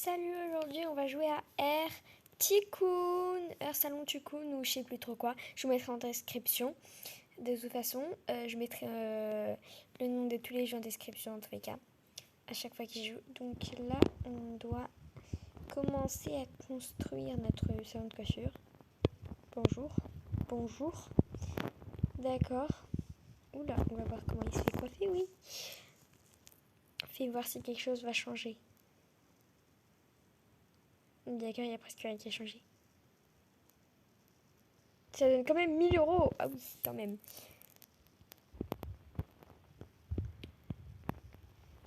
Salut, aujourd'hui on va jouer à Air Tycoon, Air Salon Tycoon ou je sais plus trop quoi. Je vous mettrai en description. De toute façon, je mettrai le nom de tous les jeux en description en tous les cas. À chaque fois qu'ils jouent. Donc là, on doit commencer à construire notre salon de coiffure. Bonjour. Bonjour. D'accord. Oula, on va voir comment il se fait coiffer, oui. Fais voir si quelque chose va changer. D'accord, il y a presque rien qui a changé. Ça donne quand même 1000 euros. Ah oui, quand même.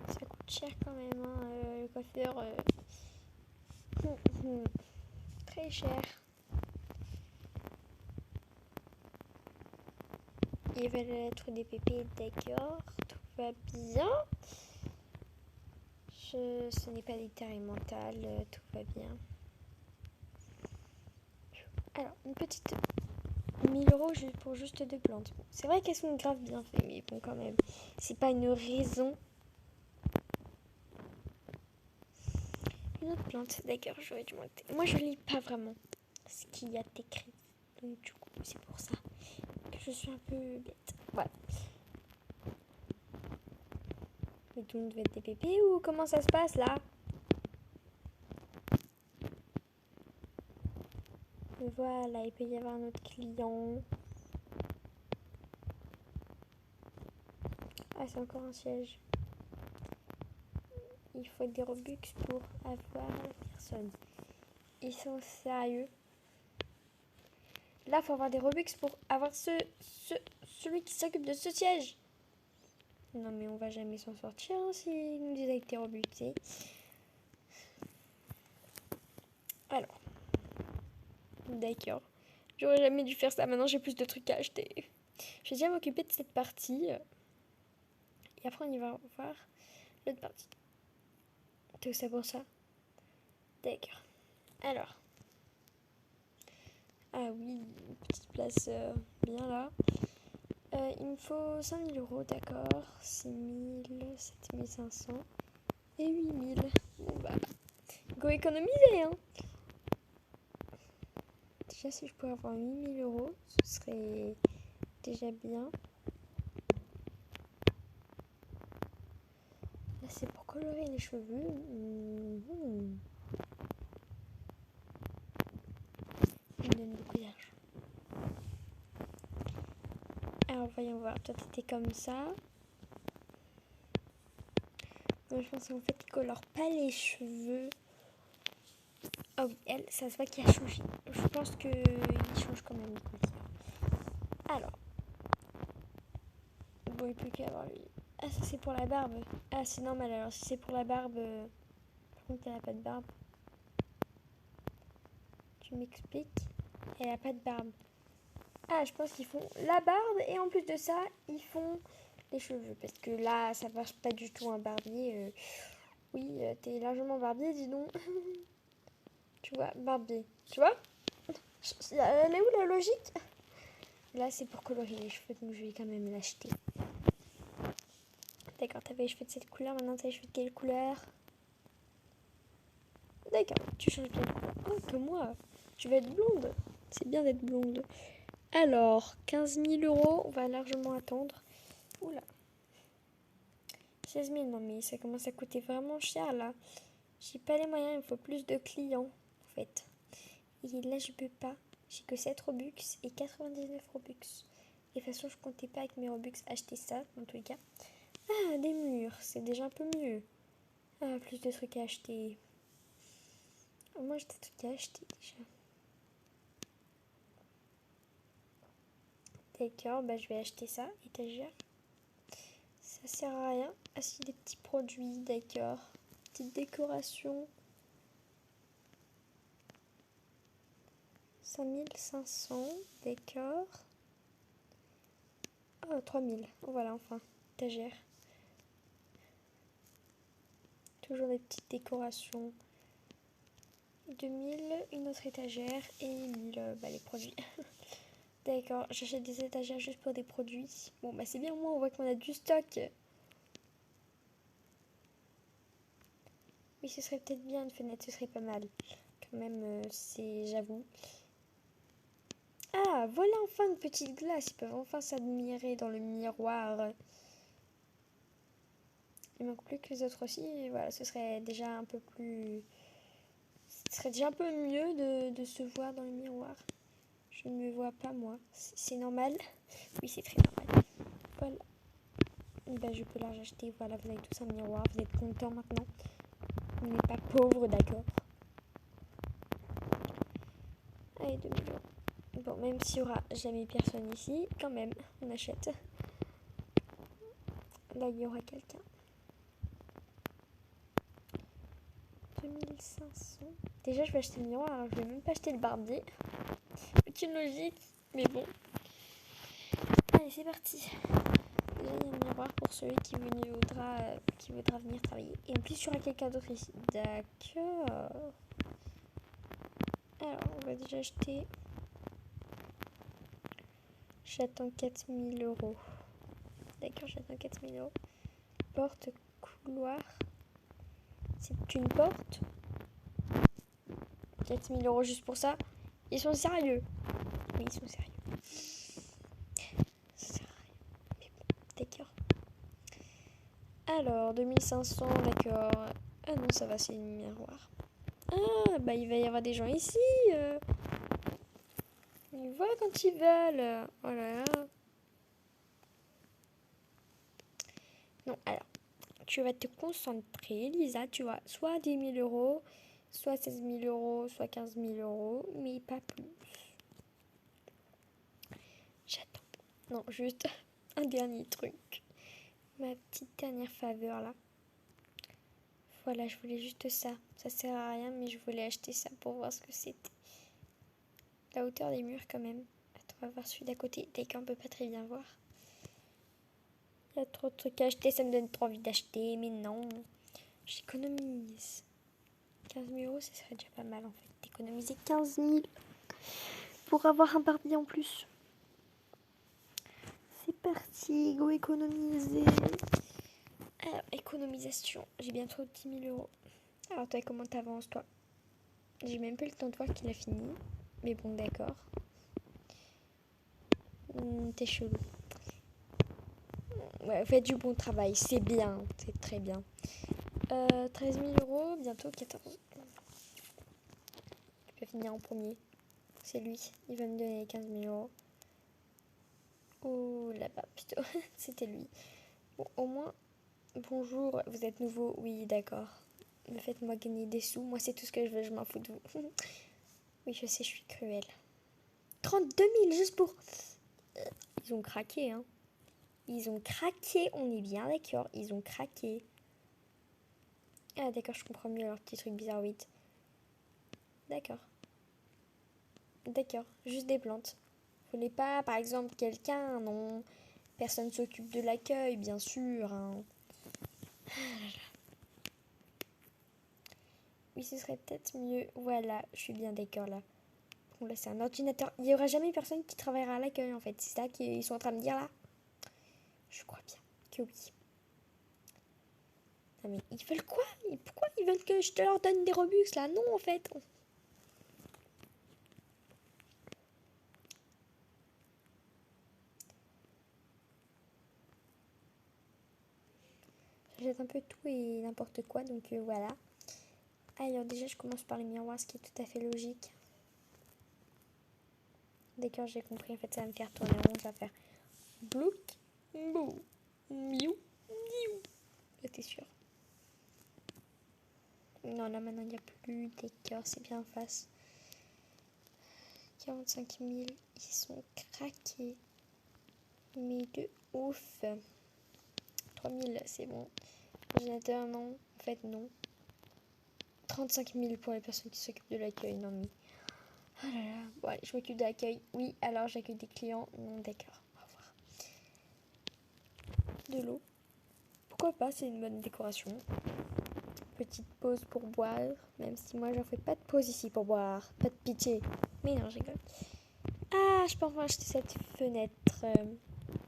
Ça coûte cher quand même, hein, le coiffeur. Très cher. Il va être des pépés, d'accord. Tout va bien. Ce n'est pas expérimental, tout va bien. Alors, une petite 1000 euros pour juste deux plantes. Bon, c'est vrai qu'elles sont grave bien faites, mais bon, quand même. C'est pas une raison. Une autre plante, d'accord, j'aurais dû monter. Moi, je lis pas vraiment ce qu'il y a écrit. Donc, du coup, c'est pour ça que je suis un peu bête. Voilà. Mais tout le monde veut être des pépés ou comment ça se passe là? Voilà, il peut y avoir un autre client. Ah, c'est encore un siège. Il faut des Robux pour avoir la personne. Ils sont sérieux. Là, il faut avoir des Robux pour avoir celui qui s'occupe de ce siège. Non, mais on va jamais s'en sortir hein, s'ils nous disent avec des Robux. Alors. D'accord. J'aurais jamais dû faire ça. Maintenant, j'ai plus de trucs à acheter. Je vais déjà m'occuper de cette partie. Et après, on y va voir l'autre partie. Tout ça pour ça. D'accord. Alors. Ah oui, une petite place bien là. Il me faut 5000 euros, d'accord. 6000, 7500 et 8000. Bon bah, go économiser, hein. Déjà, si je pouvais avoir 8000 euros, ce serait déjà bien. Là, c'est pour colorer les cheveux. Il me donne beaucoup d'argent. Alors, voyons voir. Toi, t'étais comme ça. Moi, je pense qu'en fait, il colore pas les cheveux. Oh oui, elle, ça se voit qu'il a changé. Je pense qu'il change quand même. Alors. Bon, il peut qu'avoir lui. Ah, ça, c'est pour la barbe. Ah, c'est normal. Alors, si c'est pour la barbe... Par contre, elle a pas de barbe. Tu m'expliques? Elle a pas de barbe. Ah, je pense qu'ils font la barbe et en plus de ça, ils font les cheveux. Parce que là, ça passe pas du tout un barbier. Oui, t'es largement barbier, dis donc. Tu vois, barbier. Tu vois? Elle est où la logique? Là, c'est pour colorer les cheveux, donc je vais quand même l'acheter. D'accord, t'avais les cheveux de cette couleur, maintenant t'as les cheveux de quelle couleur? D'accord, tu changes bien de couleur. Oh, comme moi. Je vais être blonde. C'est bien d'être blonde. Alors, 15 000 euros, on va largement attendre. Oula. 16 000, non mais ça commence à coûter vraiment cher là. J'ai pas les moyens, il me faut plus de clients en fait. Et là je peux pas. J'ai que 7 Robux et 99 Robux. De toute façon je comptais pas avec mes Robux acheter ça dans tous les cas. Ah, des murs, c'est déjà un peu mieux. Ah, plus de trucs à acheter. Moi j'ai des trucs à acheter déjà. D'accord, bah je vais acheter ça, étagère. Ça sert à rien. Ah si, des petits produits, d'accord. Petite décoration. 5500, d'accord. Oh, 3000. Voilà, enfin, étagère. Toujours des petites décorations. 2000, une autre étagère. Et 1000, les produits. D'accord, j'achète des étagères juste pour des produits. Bon, bah c'est bien, au moins on voit qu'on a du stock. Oui, ce serait peut-être bien une fenêtre, ce serait pas mal. Quand même, j'avoue. Ah, voilà enfin une petite glace. Ils peuvent enfin s'admirer dans le miroir. Il manque plus que les autres aussi. Et voilà, ce serait déjà un peu plus... Ce serait déjà un peu mieux de se voir dans le miroir. Je ne me vois pas, moi. C'est normal? Oui, c'est très normal. Voilà. Ben, je peux leur acheter. Voilà, vous avez tous un miroir. Vous êtes contents maintenant? Vous n'êtes pas pauvre, d'accord? Allez, 2000 euros. Bon, même s'il n'y aura jamais personne ici, quand même, on achète. Là, il y aura quelqu'un. 2500. Déjà, je vais acheter le miroir, alors je vais même pas acheter le barbier. Aucune logique, mais bon. Allez, c'est parti. Déjà, il y a un miroir pour celui qui voudra venir travailler. Et en plus, il y aura quelqu'un d'autre ici. D'accord. Alors, on va déjà acheter. J'attends 4000 euros. D'accord, j'attends 4000 euros. Porte couloir. C'est une porte. 4000 euros juste pour ça. Ils sont sérieux. Oui, ils sont sérieux. Ça sert à rien. Mais bon, d'accord. Alors, 2500, d'accord. Ah non, ça va, c'est une miroir. Ah, bah il va y avoir des gens ici. Ils voient quand ils veulent. Oh là là. Non, alors, tu vas te concentrer, Lisa. Tu vois, soit 10 000 euros, soit 16 000 euros, soit 15 000 euros, mais pas plus. J'attends. Non, juste un dernier truc. Ma petite dernière faveur là. Voilà, je voulais juste ça. Ça sert à rien, mais je voulais acheter ça pour voir ce que c'était. La hauteur des murs quand même. Attends, on va voir celui d'à côté. Dès qu'on peut pas très bien voir. Il y a trop de trucs à acheter, ça me donne trop envie d'acheter, mais non. J'économise. 15 000 euros, ça serait déjà pas mal en fait. D'économiser 15 000 pour avoir un barbier en plus. C'est parti, go économiser. Alors, économisation. J'ai bientôt 10 000 euros. Alors, toi, comment t'avances, toi? J'ai même pas le temps de voir qu'il a fini. Mais bon, d'accord. T'es chelou. Ouais, faites du bon travail. C'est bien. C'est très bien. 13 000 euros, bientôt 14. Je vais finir en premier. C'est lui. Il va me donner 15 000 euros. Ou là-bas, plutôt. C'était lui. Bon, au moins, bonjour. Vous êtes nouveau? Oui, d'accord. Mais faites-moi gagner des sous. Moi, c'est tout ce que je veux. Je m'en fous de vous. Oui, je sais, je suis cruelle. 32 000 juste pour... Ils ont craqué, hein. Ils ont craqué, on est bien d'accord. Ils ont craqué. Ah, d'accord, je comprends mieux leur petit truc bizarroïde. D'accord. D'accord, juste des plantes. Vous voulez pas, par exemple, quelqu'un, non. Personne s'occupe de l'accueil, bien sûr. Hein. Oui, ce serait peut-être mieux. Voilà, je suis bien d'accord là. Bon, là, c'est un ordinateur. Il n'y aura jamais personne qui travaillera à l'accueil, en fait. C'est ça qu'ils sont en train de dire là? Je crois bien que oui. Non, mais ils veulent quoi? Pourquoi ils veulent que je te leur donne des Robux là? Non, en fait. J'achète un peu tout et n'importe quoi, donc voilà. Alors déjà, je commence par les miroirs, ce qui est tout à fait logique. D'accord, j'ai compris. En fait, ça va me faire tourner en rond, ça va faire blouk, bou, miou, miou. Là, t'es sûr? Non, là, maintenant, il n'y a plus. D'accord, c'est bien en face. 45 000, ils sont craqués. Mais de ouf. 3 000, c'est bon. Ordinateur, non. En fait, non. 35 000 pour les personnes qui s'occupent de l'accueil. Non, mais... Oh là là. Bon, allez, je m'occupe de l'accueil. Oui, alors j'accueille des clients. Non, d'accord. Au revoir. De l'eau. Pourquoi pas, c'est une bonne décoration. Petite pause pour boire. Même si moi, j'en fais pas de pause ici pour boire. Pas de pitié. Mais non, je rigole. Ah, je peux enfin acheter cette fenêtre.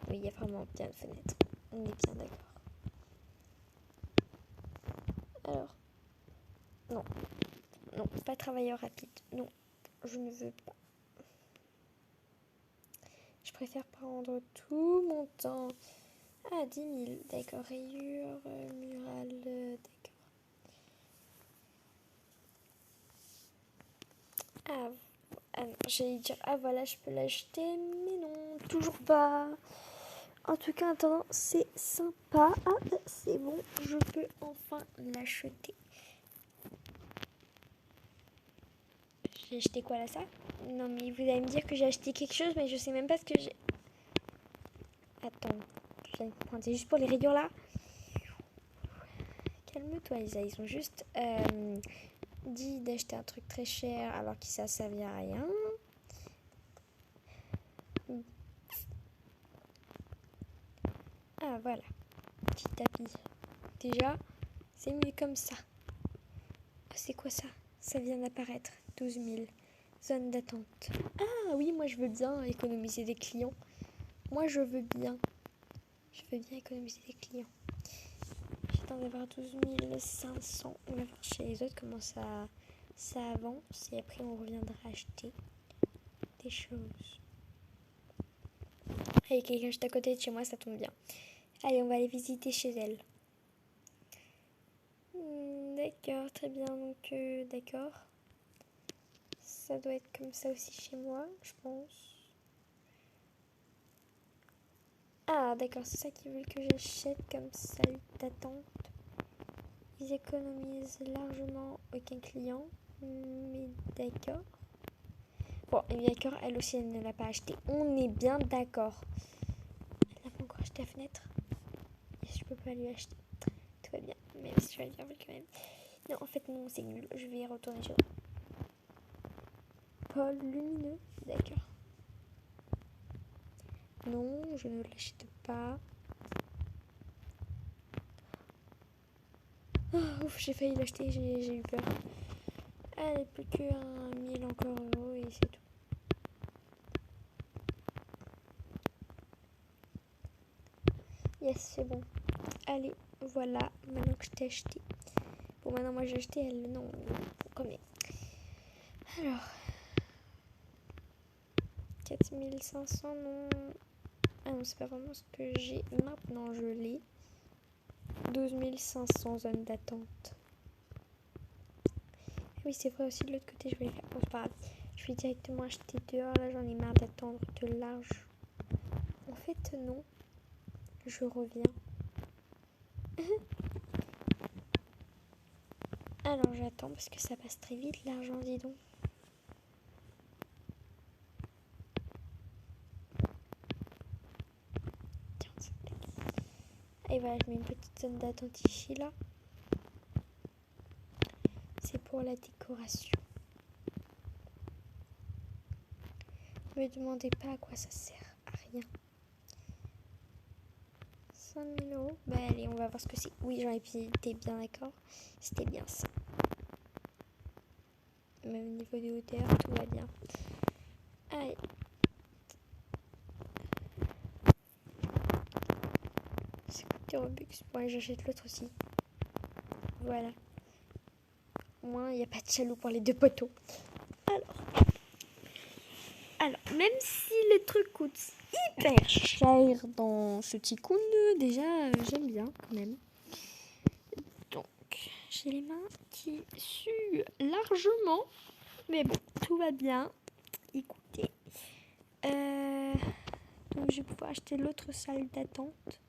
Oui, il y a vraiment bien de fenêtres. On est bien d'accord. Alors, Non, non, pas travailleur rapide. Non, je ne veux pas. Je préfère prendre tout mon temps. Ah, 10 000, d'accord. Rayure, murale, d'accord. Non, j'allais dire, ah voilà, je peux l'acheter, mais non, toujours pas. En tout cas, en attendant, c'est sympa. Ah, c'est bon, je peux enfin l'acheter. J'ai acheté quoi là, ça? Non, mais vous allez me dire que j'ai acheté quelque chose, mais je sais même pas ce que j'ai. Attends, je viens de comprendre, c'est juste pour les rayures là. Calme-toi, Isa, ils ont juste dit d'acheter un truc très cher alors que ça servait à rien. Ah, voilà, petit tapis. Déjà, c'est mieux comme ça. Oh, c'est quoi ça? Ça vient d'apparaître. 12 000. Zone d'attente. Ah oui, moi je veux bien économiser des clients. Moi je veux bien. Je veux bien économiser des clients. J'attends d'avoir 12 500. On va voir chez les autres comment ça avance. Et après on reviendra acheter des choses. Allez, quelqu'un juste à côté de chez moi, ça tombe bien. Allez, on va aller visiter chez elle. D'accord, très bien. Donc, d'accord. Ça doit être comme ça aussi chez moi, je pense. Ah, d'accord, c'est ça qu'ils veulent que j'achète comme salle d'attente. Ils économisent largement aucun client. Mais d'accord. Bon, et d'accord, elle aussi, elle ne l'a pas acheté. On est bien d'accord. Elle n'a pas encore acheté la fenêtre. Et je peux pas lui acheter. Tout va bien, même si je vais le faire quand même. Non, en fait, non, c'est nul. Je vais y retourner chez moi. Paul lumineux, d'accord. Non, je ne l'achète pas. Oh, ouf, j'ai failli l'acheter, j'ai eu peur. Allez, plus que 1000 encore euros et c'est tout. Yes, c'est bon. Allez, voilà, maintenant que je t'ai acheté. Bon, maintenant moi j'ai acheté, elle, non, combien? Alors, 4500, non. Ah non, c'est pas vraiment ce que j'ai. Maintenant, je l'ai. 12 500 zones d'attente. Oui, c'est vrai aussi de l'autre côté, je vais les faire. Bon, c'est pas grave. Je vais directement acheter dehors. Là, j'en ai marre d'attendre de large. En fait, non. Je reviens. Alors, j'attends parce que ça passe très vite, l'argent, dis donc. Et voilà, je mets une petite zone d'attente ici, là. C'est pour la décoration. Ne me demandez pas à quoi ça sert. À rien. 5 000 euros. Bah allez, on va voir ce que c'est. Oui, j'en ai été bien d'accord. C'était bien ça. Même niveau de hauteur, tout va bien. Allez. C'est côté Robux. Bon, j'achète l'autre aussi. Voilà. Au moins, il n'y a pas de jaloux pour les deux poteaux. Alors, même si le truc coûte hyper cher dans ce Tikkun, déjà, j'aime bien quand même. Donc, j'ai les mains qui suent largement. Mais bon, tout va bien. Écoutez. Donc, je vais pouvoir acheter l'autre salle d'attente.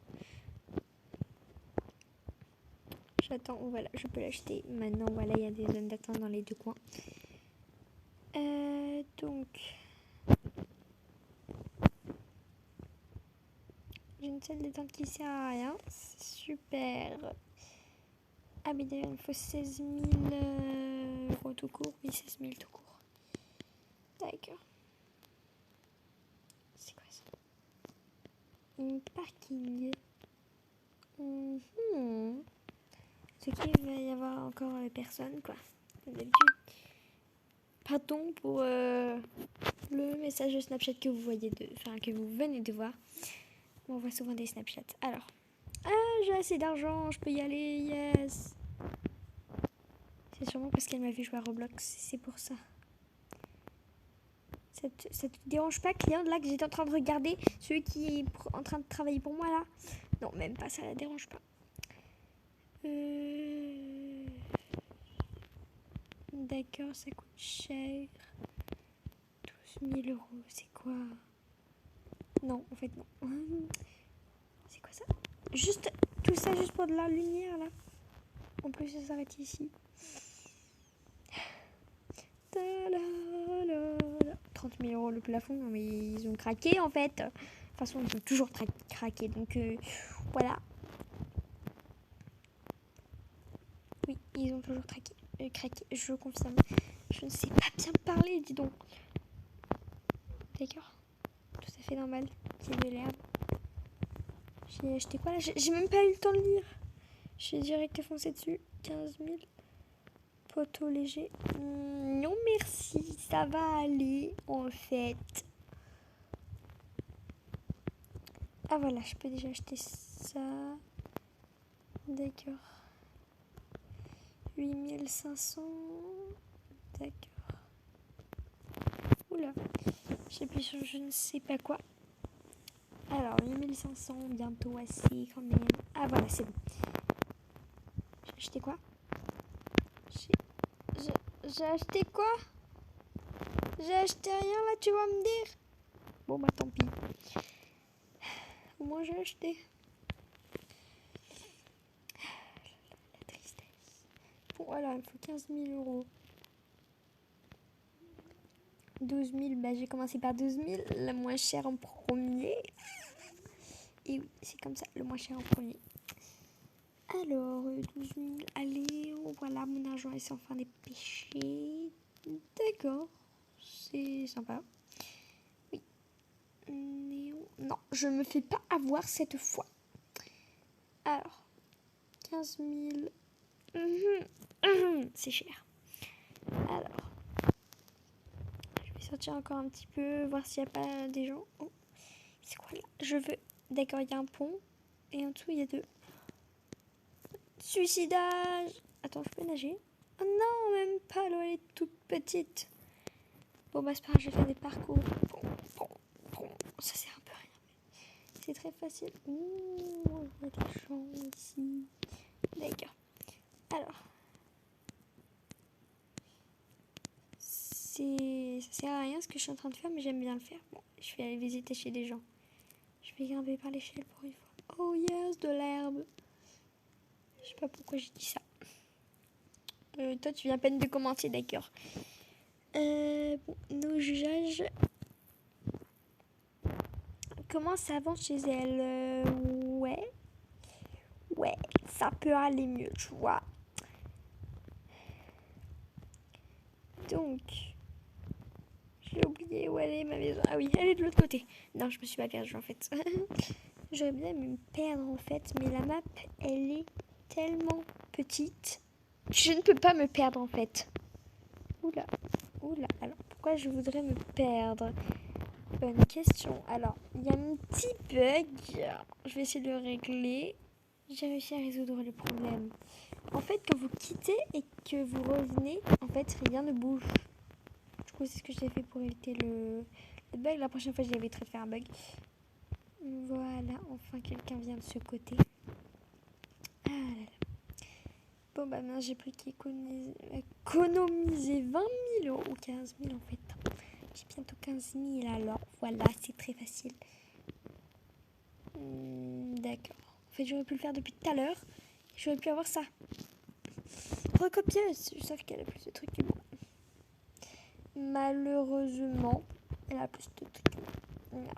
J'attends, voilà, je peux l'acheter. Maintenant, voilà, il y a des zones d'attente dans les deux coins. Donc... J'ai une salle d'attente qui sert à rien. C'est super. Ah, mais d'ailleurs, il me faut 16 000 euros tout court. Oui, 16 000 tout court. D'accord. C'est quoi ça? Un parking. Ce qu'il va y avoir encore personne, quoi. D'habitude. Pardon pour le message de Snapchat que vous voyez que vous venez de voir. On voit souvent des Snapchats. Alors. Ah, j'ai assez d'argent, je peux y aller, yes. C'est sûrement parce qu'elle m'a vu jouer à Roblox, c'est pour ça. Ça te dérange pas, cliente, là, que j'étais en train de regarder celui qui est en train de travailler pour moi, là? Non, même pas, ça la dérange pas. D'accord, ça coûte cher. 12 000 €, c'est quoi? Non, en fait, non. C'est quoi ça? Juste, tout ça juste pour de la lumière, là. En plus, ça s'arrête ici. 30 000 € le plafond, mais ils ont craqué en fait. De toute façon, ils ont toujours craqué, donc voilà. Oui, ils ont toujours craqué, je confirme. Je ne sais pas bien parler, dis donc. D'accord, tout à fait normal qu'il y ait de l'herbe. J'ai acheté quoi là? J'ai même pas eu le temps de lire. J'ai direct foncé dessus. 15 000. Poteau léger. Non merci, ça va aller en fait. Ah voilà, je peux déjà acheter ça. D'accord. 8500. D'accord. Oula. J'appuie sur je ne sais pas quoi. Alors, 8500, bientôt assez quand même. Ah voilà, c'est bon. J'ai acheté quoi? J'ai acheté quoi? J'ai acheté rien là, tu vas me dire? Bon bah tant pis. Au moins j'ai acheté. La tristesse. Bon voilà, il faut 15 000 €. 12 000, bah j'ai commencé par 12 000, le moins cher en premier. Et oui, c'est comme ça, le moins cher en premier. Alors, 12 000, allez, voilà, mon argent est sans fin dépêché. D'accord, c'est sympa. Oui. Non, je me fais pas avoir cette fois. Alors, 15 000. C'est cher. Alors, je vais sortir encore un petit peu, voir s'il n'y a pas des gens. Oh, c'est quoi là? Je veux. D'accord, il y a un pont. Et en dessous, il y a deux. Suicidage! Attends, je peux nager? Oh non, même pas, l'eau elle est toute petite. Bon, bah, c'est pas grave, je vais faire des parcours. Ça sert un peu à rien, mais c'est très facile. Ouh, il y a des champs ici. D'accord. Alors. Ça sert à rien ce que je suis en train de faire, mais j'aime bien le faire. Bon, je vais aller visiter chez des gens. Je vais grimper par l'échelle pour une fois. Oh yes, de l'herbe. Je sais pas pourquoi j'ai dit ça. Toi, tu viens à peine de commenter, d'accord. Bon, nos jugeages. Comment ça avance chez elle? Ouais, ça peut aller mieux, tu vois. Donc, j'ai oublié où elle est ma maison. Ah oui, elle est de l'autre côté. Non, je me suis pas perdue en fait. J'aurais bien aimé me perdre en fait, mais la map, elle est tellement petite. Je ne peux pas me perdre en fait. Oula. Alors, pourquoi je voudrais me perdre? Bonne question. Alors, il y a un petit bug. Je vais essayer de le régler. J'ai réussi à résoudre le problème. En fait, quand vous quittez et que vous revenez, en fait, rien ne bouge. Du coup, c'est ce que j'ai fait pour éviter le bug. La prochaine fois, j'éviterai de faire un bug. Voilà, enfin, quelqu'un vient de ce côté. Ah là là. Bon, bah maintenant, j'ai plus qu'économiser 20 000 € ou 15 000 en fait. J'ai bientôt 15 000, alors voilà, c'est très facile. D'accord. En fait, j'aurais pu le faire depuis tout à l'heure. J'aurais pu avoir ça. Recopieuse, sauf qu'elle a plus de trucs que moi. Malheureusement, elle a plus de trucs que moi.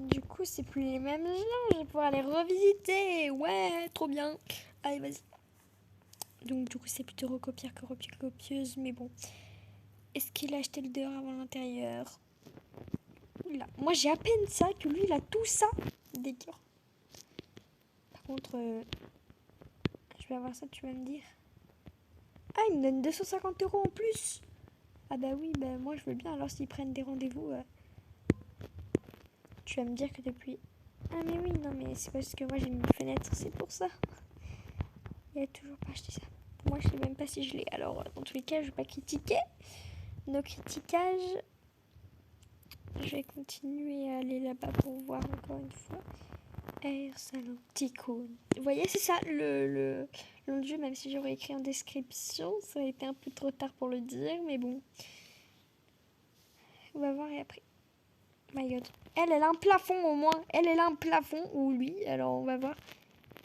Du coup, c'est plus les mêmes gens. Je vais pouvoir les revisiter. Ouais, trop bien. Allez, vas-y. Donc, du coup, c'est plutôt recopieur que recopieuse. Mais bon. Est-ce qu'il a acheté le dehors avant l'intérieur? Oula. Moi, j'ai à peine ça, que lui, il a tout ça. D'accord. Par contre, je vais avoir ça, tu vas me dire. Ah, il me donne 250 € en plus. Ah bah oui, bah moi, je veux bien. Alors, s'ils prennent des rendez-vous, tu vas me dire que depuis... Ah mais oui, non, mais c'est parce que moi, j'ai mis une fenêtre, c'est pour ça. Il a toujours pas acheté ça. Moi, je sais même pas si je l'ai. Alors, dans tous les cas, je vais pas critiquer. Nos critiquages. Je vais continuer à aller là-bas pour voir encore une fois. Air Salon Ticoun. Vous voyez, c'est ça le nom du jeu, même si j'aurais écrit en description. Ça aurait été un peu trop tard pour le dire, mais bon. On va voir et après. My God. Elle a un plafond au moins. Elle a un plafond. Ou lui. Alors, on va voir.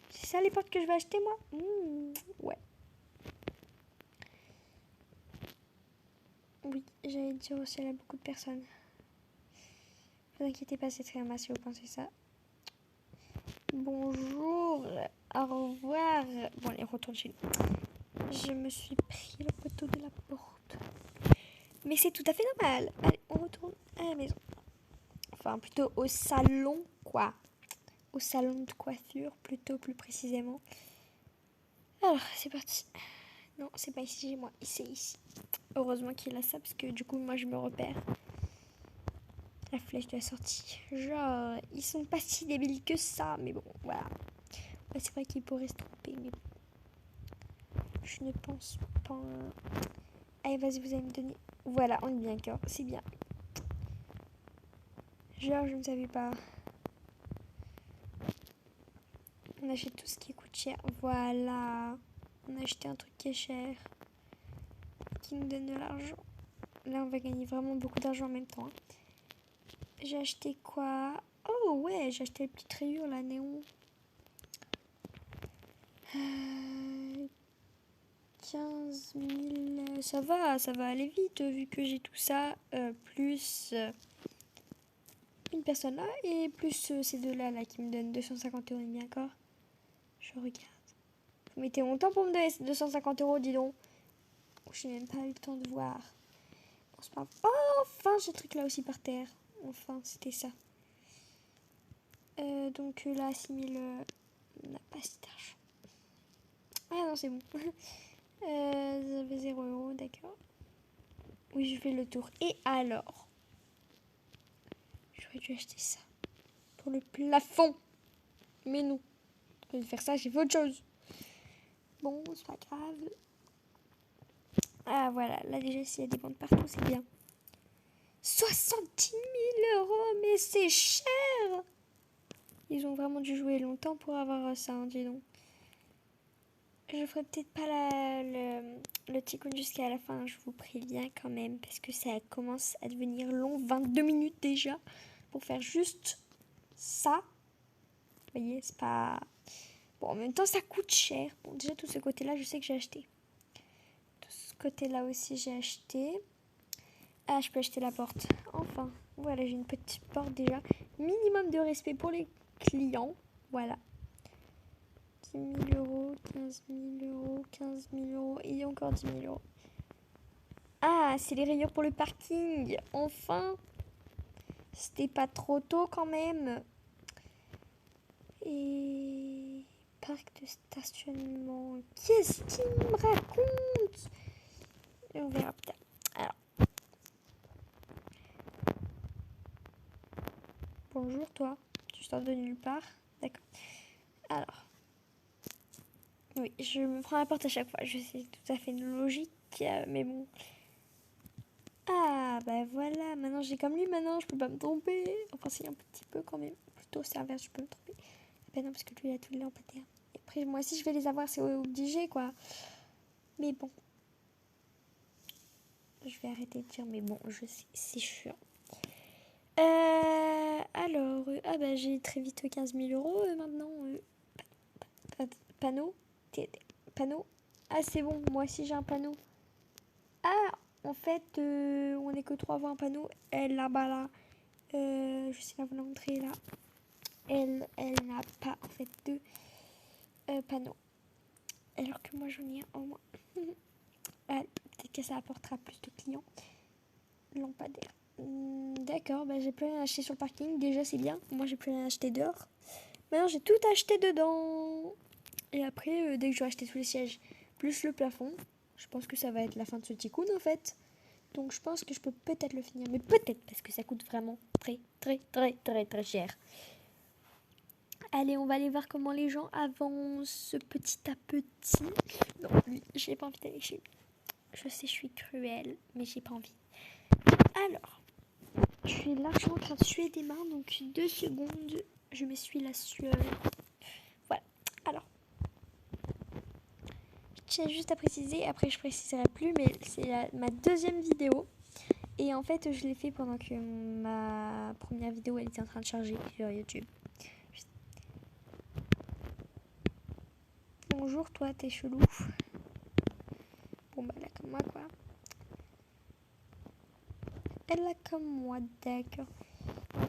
C'est ça les portes que je vais acheter, moi? Ouais. Oui, j'allais dire aussi, elle a beaucoup de personnes. Ne vous inquiétez pas, c'est très ramassé, si vous pensez ça. Bonjour, au revoir. Bon, allez, on retourne chez nous. Je me suis pris le poteau de la porte. Mais c'est tout à fait normal. Allez, on retourne à la maison. Enfin, plutôt au salon, quoi. Au salon de coiffure, plutôt plus précisément. Alors, c'est parti. Non, c'est pas ici chez moi, c'est ici. Heureusement qu'il a ça, parce que du coup, moi, je me repère. La flèche de la sortie. Genre, ils sont pas si débiles que ça, mais bon, voilà. Ouais, c'est vrai qu'ils pourraient se tromper, mais bon. Je ne pense pas. Allez, vas-y, vous allez me donner. Voilà, on est bien d'accord, c'est bien. Genre, je ne savais pas. On achète tout ce qui coûte cher. Voilà. On a acheté un truc qui est cher. Qui nous donne de l'argent. Là, on va gagner vraiment beaucoup d'argent en même temps. J'ai acheté quoi? Oh, ouais, j'ai acheté les petites rayures, là, néon. 15 000. Ça va aller vite, vu que j'ai tout ça. Plus une personne là. Et plus ces deux-là, là, qui me donnent 250 euros, bien d'accord? Je regarde. Vous mettez longtemps pour me donner 250 euros, dis donc. Je n'ai même pas eu le temps de voir. Bon, c'est pas... Oh, enfin, ce truc-là aussi par terre. Enfin, c'était ça. Donc là, 6 000, on n'a pas assez d'argent. Ah non, c'est bon. J'avais 0 euros, d'accord. Oui, je fais le tour. Et alors? J'aurais dû acheter ça. Pour le plafond. Mais non. Je vais faire ça, j'ai fait autre chose. Bon, c'est pas grave. Ah voilà, là déjà s'il y a des bandes partout, c'est bien. 70 000 euros, mais c'est cher. Ils ont vraiment dû jouer longtemps pour avoir ça, hein, dis donc. Je ferai peut-être pas le Ticoun jusqu'à la fin, je vous préviens quand même, parce que ça commence à devenir long, 22 minutes déjà, pour faire juste ça. Vous voyez, c'est pas... Bon, en même temps, ça coûte cher. Bon, déjà, tout ce côté-là, je sais que j'ai acheté. Tout ce côté-là aussi, j'ai acheté. Ah, je peux acheter la porte. Enfin, voilà, j'ai une petite porte déjà. Minimum de respect pour les clients. Voilà. 10 000 euros, 15 000 euros, 15 000 euros et encore 10 000 euros. Ah, c'est les rayures pour le parking. Enfin. C'était pas trop tôt quand même. Et... Parc de stationnement. Qu'est-ce qu'il me raconte? Et on verra plus tard. Alors. Bonjour toi. Tu sors de nulle part. D'accord. Alors. Oui, je me prends la porte à chaque fois. Je sais tout à fait logique. Mais bon. Ah, bah voilà. Maintenant, j'ai comme lui. Maintenant, je peux pas me tromper. Enfin, si, un petit peu quand même. Plutôt, c'est l'inverse, je peux me tromper. Ben non, parce que lui, il a tous les lampadaires. Et après, moi aussi, je vais les avoir. C'est obligé, quoi. Mais bon. Je vais arrêter de dire, mais bon, je sais, c'est chiant. Alors, ah bah j'ai très vite 15 000 euros maintenant. Panneau. Panneau. Ah, c'est bon, moi aussi j'ai un panneau. Ah, en fait, on est que 3 à avoir un panneau. Elle là-bas, là, je sais pas vous la montrer là. Elle n'a pas en fait de panneau. Alors que moi j'en ai un au moins. Peut-être que ça apportera plus de clients. Lampadaire. D'accord, bah j'ai plus rien acheté sur le parking. Déjà c'est bien. Moi j'ai plus rien acheté dehors. Maintenant j'ai tout acheté dedans. Et après, dès que j'aurai acheté tous les sièges, plus le plafond, je pense que ça va être la fin de ce Ticoun en fait. Donc je pense que je peux peut-être le finir. Mais peut-être parce que ça coûte vraiment très très très très très cher. Allez, on va aller voir comment les gens avancent petit à petit. Non, lui, j'ai pas envie d'aller chez lui. Je sais, je suis cruelle, mais j'ai pas envie. Alors, je suis largement en train de suer des mains, donc 2 secondes, je m'essuie la sueur. Voilà. Alors, je tiens juste à préciser, après je préciserai plus, mais c'est ma deuxième vidéo. Et en fait, je l'ai fait pendant que ma première vidéo, elle était en train de charger sur YouTube. Bonjour, toi, t'es chelou. Bon, bah là, comme moi, quoi. Elle a comme moi, d'accord.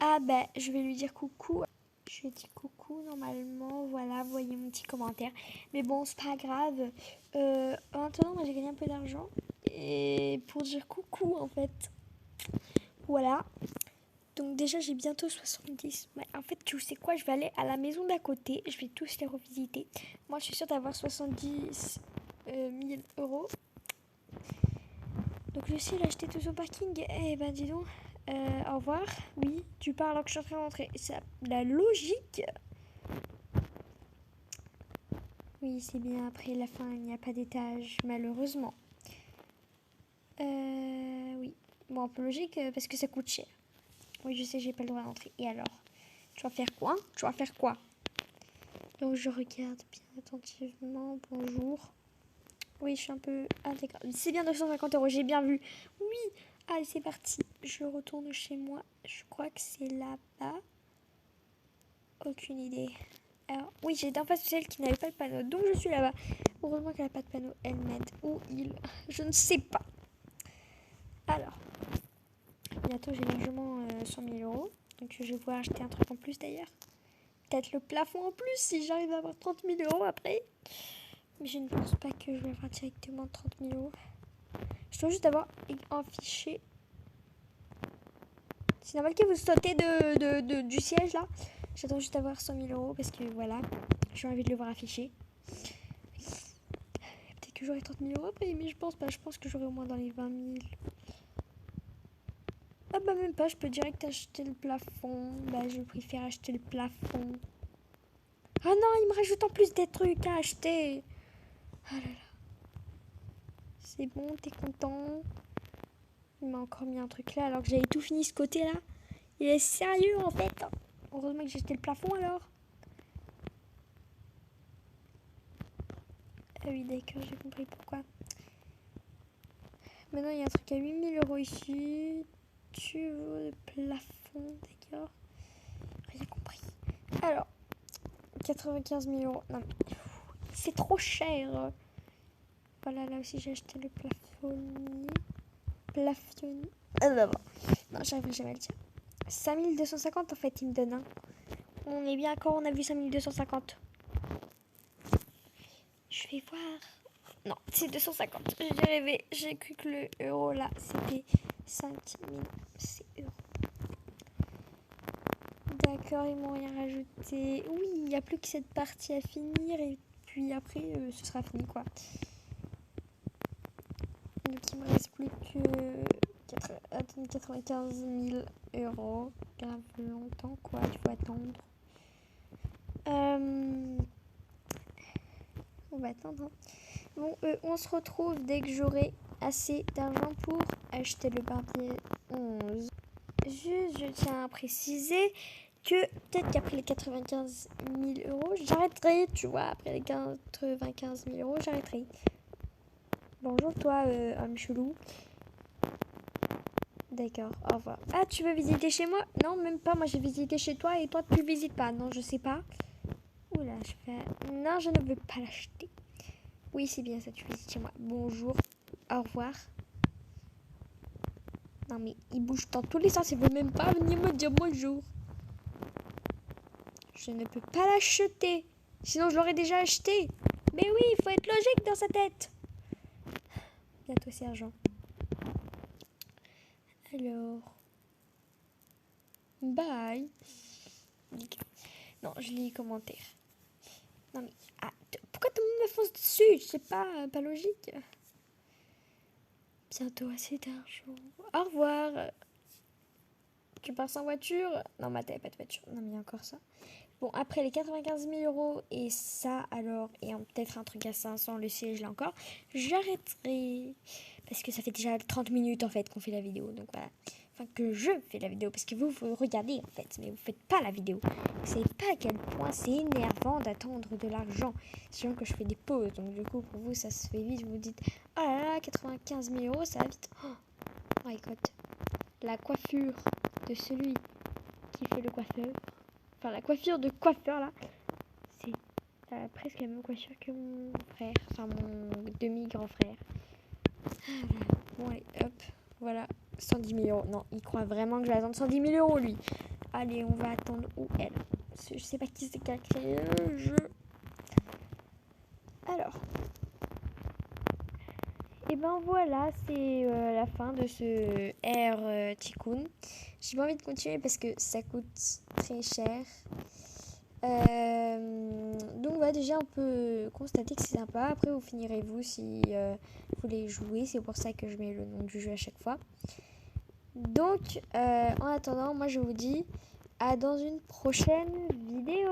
Ah, bah, je vais lui dire coucou. Je lui ai dit coucou, normalement. Voilà, voyez mon petit commentaire. Mais bon, c'est pas grave. Maintenant, moi, j'ai gagné un peu d'argent. Et pour dire coucou, en fait. Voilà. Donc déjà, j'ai bientôt 70. Ouais, en fait, tu sais quoi, je vais aller à la maison d'à côté. Je vais tous les revisiter. Moi, je suis sûre d'avoir 70 000 euros. Donc, je sais l'acheter tout au parking. Eh ben, dis donc. Au revoir. Oui, tu pars alors que je suis en train d'entrer. C'est la logique. Oui, c'est bien. Après la fin, il n'y a pas d'étage, malheureusement. Oui. Bon, un peu logique parce que ça coûte cher. Oui, je sais, j'ai pas le droit d'entrer. Et alors? Tu vas faire quoi? Tu vas faire quoi? Donc je regarde bien attentivement. Bonjour. Oui, je suis un peu intégrale. C'est bien 250 euros, j'ai bien vu. Oui. Allez, c'est parti. Je retourne chez moi. Je crois que c'est là-bas. Aucune idée. Alors, oui, j'étais en face de celle qui n'avait pas le panneau. Donc je suis là-bas. Heureusement qu'elle n'a pas de panneau. Elle m'aide. Ou il. Je ne sais pas. Alors. Bientôt, j'ai largement 100 000 euros. Donc je vais pouvoir acheter un truc en plus d'ailleurs. Peut-être le plafond en plus si j'arrive à avoir 30 000 euros après. Mais je ne pense pas que je vais avoir directement 30 000 euros. Je dois juste avoir un fichier. C'est normal que vous sautez du siège là. J'attends juste d'avoir 100 000 euros parce que voilà, j'ai envie de le voir affiché. Peut-être que j'aurai 30 000 euros après, mais je pense pas. Je pense que j'aurai au moins dans les 20 000. Ah bah même pas, je peux direct acheter le plafond. Bah je préfère acheter le plafond. Ah non, il me rajoute en plus des trucs à acheter. Ah là là. C'est bon, t'es content? Il m'a encore mis un truc là alors que j'avais tout fini ce côté là. Il est sérieux en fait. Heureusement que j'ai jeté le plafond alors. Ah oui d'accord, j'ai compris pourquoi. Maintenant il y a un truc à 8 000 euros ici. Tu veux le plafond, d'accord. Rien compris. Alors, 95 000 euros. Non mais c'est trop cher. Voilà, là aussi j'ai acheté le plafonnier. Plafonnier. Ah non, non, j'arrive jamais à le dire. 5250 en fait, il me donne. Hein. On est bien quand on a vu 5250. Je vais voir. Non, c'est 250. J'ai rêvé. J'ai cru que le euro là, c'était 5000 euros. D'accord, ils m'ont rien rajouté. Oui, il n'y a plus que cette partie à finir et puis après, ce sera fini quoi. Donc il me reste plus que 95 000 euros. Grave longtemps quoi, il faut attendre. On va attendre. Hein. Bon, on se retrouve dès que j'aurai assez d'argent pour acheter le barbier 11. Juste, je tiens à préciser que peut-être qu'après les 95 000 euros, j'arrêterai, tu vois, après les 95 000 euros, j'arrêterai. Bonjour toi, homme chelou. D'accord, au revoir. Ah, tu veux visiter chez moi? Non, même pas, moi j'ai visité chez toi et toi tu visites pas. Non, je sais pas. Oula, je fais... Non, je ne veux pas l'acheter. Oui, c'est bien ça, tu visites chez moi. Bonjour, au revoir. Non mais il bouge dans tous les sens, il veut même pas venir me dire bonjour. Je ne peux pas l'acheter, sinon je l'aurais déjà acheté. Mais oui, il faut être logique dans sa tête. Bientôt sergent. Alors... Bye. Non, je lis les commentaires. Non mais... Ah, pourquoi tout le monde me fonce dessus? C'est pas logique. Bientôt assez d'argent. Au revoir. Tu passes en voiture? Non, mais t'avais pas de voiture. Non, mais il y a encore ça. Bon, après les 95 000 euros et ça, alors, et peut-être un truc à 500, le siège là encore, j'arrêterai. Parce que ça fait déjà 30 minutes en fait qu'on fait la vidéo. Donc voilà. Enfin, que je fais la vidéo. Parce que vous regardez en fait, mais vous faites pas la vidéo. Vous savez pas à quel point c'est énervant d'attendre de l'argent. Sachant que je fais des pauses. Donc du coup, pour vous, ça se fait vite. Vous vous dites, oh là là, 95 000 euros, ça va vite. Oh my god. La coiffure de celui qui fait le coiffeur. Enfin, la coiffure de coiffeur là, c'est presque la même coiffure que mon frère, enfin mon demi-grand frère. Bon, allez, hop, voilà, 110 000 euros. Non, il croit vraiment que je vais attendre 110 000 euros lui. Allez, on va attendre où elle. Je sais pas qui c'est qui a créé le jeu. Alors, et ben voilà, c'est la fin de ce Air Tycoon. J'ai pas envie de continuer parce que ça coûte très cher. Donc voilà, déjà on peut constater que c'est sympa. Après vous finirez vous si vous voulez jouer. C'est pour ça que je mets le nom du jeu à chaque fois. Donc en attendant, moi je vous dis à dans une prochaine vidéo.